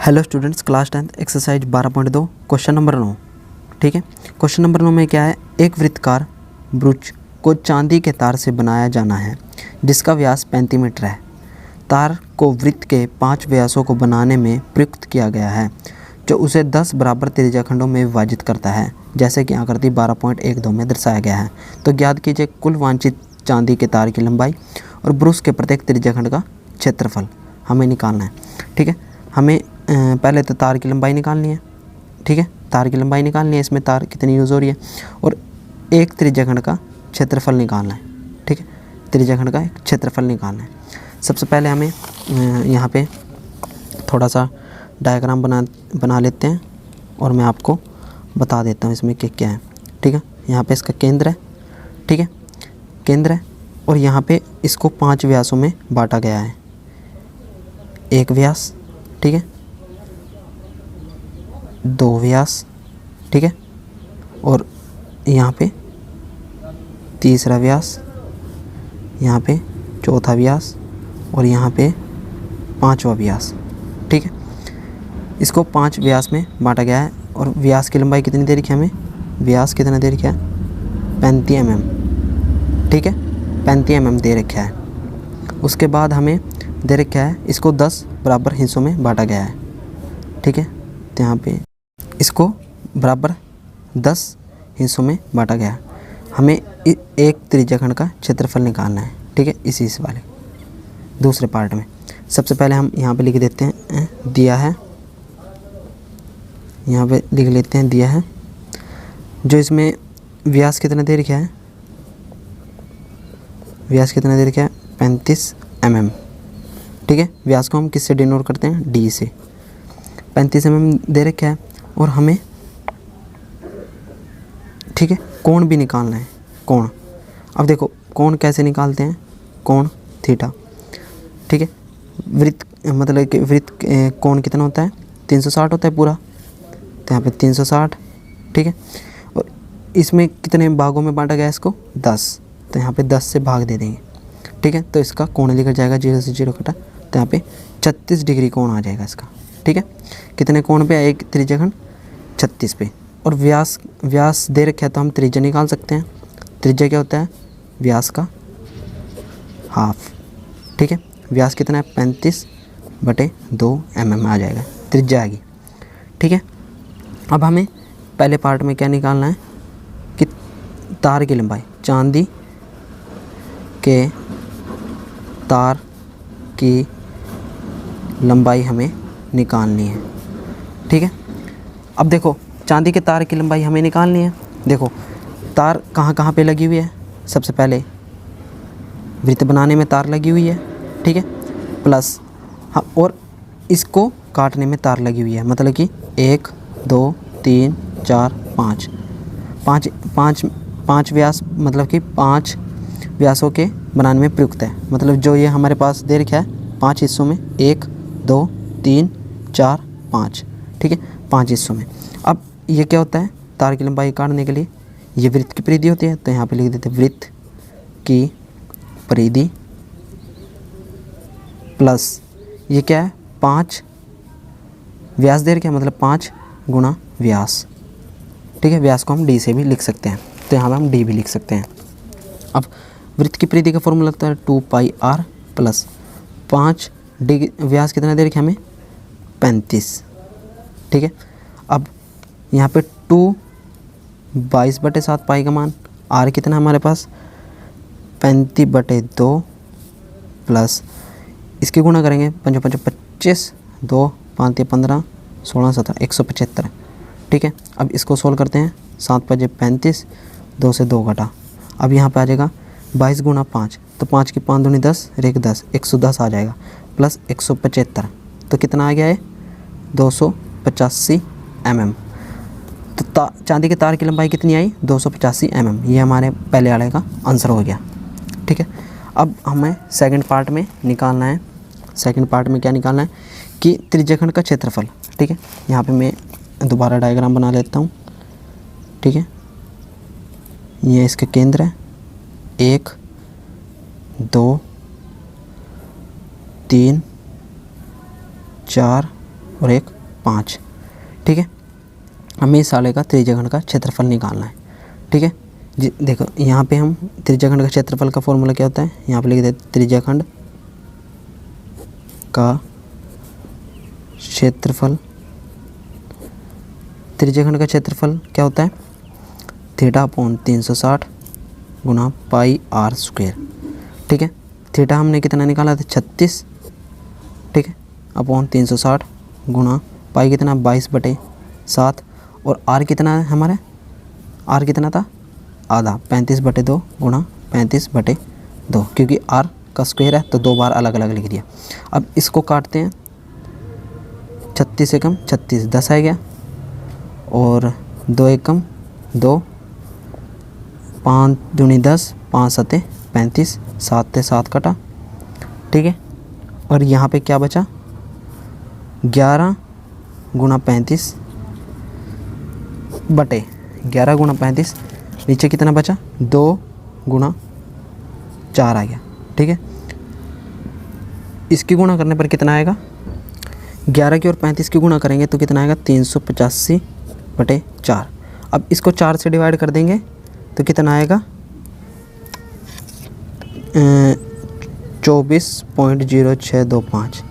Hello students, class 10 exercise 12.2 question number 9। ठीक है, question number 9 में क्या है, एक वृत्ताकार ब्रुच को चांदी के तार से बनाया जाना है जिसका व्यास 35 मीटर है। तार को वृत्त के 5 व्यासों को बनाने में प्रयुक्त किया गया है जो उसे 10 बराबर त्रिज्याखंडों में विभाजित करता है, जैसे कि आकृति 12.12 में दर्शाया गया है। तो ज्ञात कीजिए कुल वांछित चांदी के तार की लंबाई और ब्रुश के प्रत्येक त्रिज्याखंड का क्षेत्रफल हमें निकालना है। ठीक है, हमें पहले तो तार की लंबाई निकालनी है। ठीक है, तार की लंबाई निकालनी है, इसमें तार कितनी यूज़ हो रही है, और एक त्रिज्याखंड का क्षेत्रफल निकालना है। ठीक है, त्रिज्याखंड का एक क्षेत्रफल निकालना है। सबसे पहले हमें यहाँ पे थोड़ा सा डायग्राम बना लेते हैं और मैं आपको बता देता हूँ इसमें क्या क्या है। ठीक है, यहाँ पे इसका केंद्र है। ठीक है, केंद्र है और यहाँ पे इसको 5 व्यासों में बांटा गया है। एक व्यास, ठीक है, 2 व्यास, ठीक है, और यहाँ पे तीसरा व्यास, यहाँ पे चौथा व्यास और यहाँ पे 5वां व्यास। ठीक है, इसको 5 व्यास में बांटा गया है और व्यास की लंबाई कितनी दे रखी है हमें, व्यास कितना दे रखा है 35 mm। ठीक है, 35 mm दे रखा है। उसके बाद हमें दे रखा है इसको 10 बराबर हिस्सों में बांटा गया है। ठीक है, तो यहाँ पे इसको बराबर 10 हिस्सों में बांटा गया है। हमें एक त्रिज्याखंड का क्षेत्रफल निकालना है। ठीक है, इस वाले दूसरे पार्ट में सबसे पहले हम यहाँ पे लिख देते हैं दिया है, यहाँ पे लिख लेते हैं दिया है। जो इसमें व्यास कितना दे रखा है, व्यास कितना दे रखा है 35 mm। ठीक है, व्यास को हम किससे डिनोट करते हैं, डी से। 35 mm दे रखा है और हमें, ठीक है, कोण भी निकालना है। कोण, अब देखो कोण कैसे निकालते हैं, कोण थीटा। ठीक है, वृत्त मतलब कि वृत्त कोण कितना होता है 360 होता है पूरा, तो यहाँ पे 360। ठीक है, और इसमें कितने भागों में बांटा गया है इसको 10, तो यहाँ पे 10 से भाग दे देंगे। ठीक है, तो इसका कोण लिखा जाएगा 0 से 0 कटा, तो यहाँ पे 36 डिग्री कोण आ जाएगा इसका। ठीक है, कितने कोण पे, एक त्रिज्याखंड 36 पे। और व्यास दे रखा है तो हम त्रिज्या निकाल सकते हैं। त्रिज्या क्या होता है, व्यास का हाफ। ठीक है, व्यास कितना है 35/2 mm आ जाएगा, त्रिज्या आएगी। ठीक है, अब हमें पहले पार्ट में क्या निकालना है कि तार की लंबाई, चांदी के तार की लंबाई हमें निकालनी है। ठीक है, अब देखो चांदी के तार की लंबाई हमें निकालनी है। देखो तार कहाँ कहाँ पे लगी हुई है, सबसे पहले वृत्त बनाने में तार लगी हुई है। ठीक है, प्लस हाँ, और इसको काटने में तार लगी हुई है, मतलब कि 1 2 3 4 5 व्यास, मतलब कि 5 व्यासों के बनाने में प्रयुक्त है। मतलब जो ये हमारे पास दे रखा है 5 हिस्सों में, 1 2 3 4 5। ठीक है, 5 हिस्सों में। अब ये क्या होता है, तार की लंबाई काटने के लिए ये वृत्त की परिधि होती है, तो यहाँ पे लिख देते हैं वृत्त की परिधि प्लस ये क्या है 5 व्यास दे रखा है, मतलब 5 गुणा व्यास। ठीक है, व्यास को हम डी से भी लिख सकते हैं, तो यहाँ पे हम डी भी लिख सकते हैं। अब वृत्त की परिधि का फॉर्मूला लगता है 2πr प्लस 5 डी, व्यास कितना दे रखा है हमें 35। ठीक है, अब यहाँ पे 2 22/7 पाई का मान, आर कितना हमारे पास 35/2 प्लस इसकी गुणा करेंगे 5 5 25, 2 5 15 16 17 175। ठीक है, अब इसको सोल्व करते हैं, 7 5 35, 2 से 2 घटा। अब यहाँ पे आ जाएगा 22 गुणा 5, तो 5 की 5 दूनी 10, 1 10, 110 आ जाएगा प्लस 175, तो कितना आ गया है 285 mm। तो चांदी के तार की लंबाई कितनी आई 285 mm, ये हमारे पहले वाले का आंसर हो गया। ठीक है, अब हमें सेकंड पार्ट में निकालना है। सेकंड पार्ट में क्या निकालना है कि त्रिज्याखंड का क्षेत्रफल। ठीक है, यहाँ पे मैं दोबारा डायग्राम बना लेता हूँ। ठीक है, ये इसका केंद्र है, 1 2 3 4 और एक 5। ठीक है, हमें इस साले का त्रिज्यखंड का क्षेत्रफल निकालना है। ठीक है जी, देखो यहाँ पे हम त्रिज्यखंड का क्षेत्रफल का फॉर्मूला क्या होता है, यहाँ पे लिख देते त्रिज्यखंड का क्षेत्रफल। त्रिज्यखंड का क्षेत्रफल क्या होता है, थीटा अपॉन 360 गुना पाई आर स्क्वायर। ठीक है, थीटा हमने कितना निकाला था 36। ठीक है, अपॉन 360 गुना पाई कितना 22/7 और आर कितना है हमारा, आर कितना था आधा 35/2 गुना 35/2, क्योंकि आर का स्क्वायर है तो 2 बार अलग अलग लिख दिया। अब इसको काटते हैं, 36 से कम 36 10 आ गया और 2 एक कम 2, 5 दूनी 10, 5 सत्ते 35, 7 से 7 कटा। ठीक है, और यहाँ पे क्या बचा 11 गुना 35 बटे 11 गुना 35, नीचे कितना बचा 2 गुना 4 आ गया। ठीक है, इसकी गुणा करने पर कितना आएगा, 11 की और 35 की गुणा करेंगे तो कितना आएगा 385/4। अब इसको 4 से डिवाइड कर देंगे तो कितना आएगा 24.0625।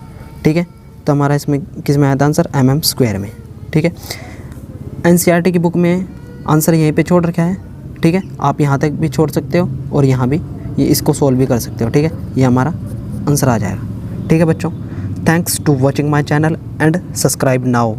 ठीक है, तो हमारा इसमें किस में आया था आंसर, mm स्क्वायर में। ठीक है, NCERT की बुक में आंसर यहीं पे छोड़ रखा है। ठीक है, आप यहाँ तक भी छोड़ सकते हो और यहाँ भी ये इसको सोल्व भी कर सकते हो। ठीक है, ये हमारा आंसर आ जाएगा। ठीक है बच्चों, thanks to watching my channel and subscribe now.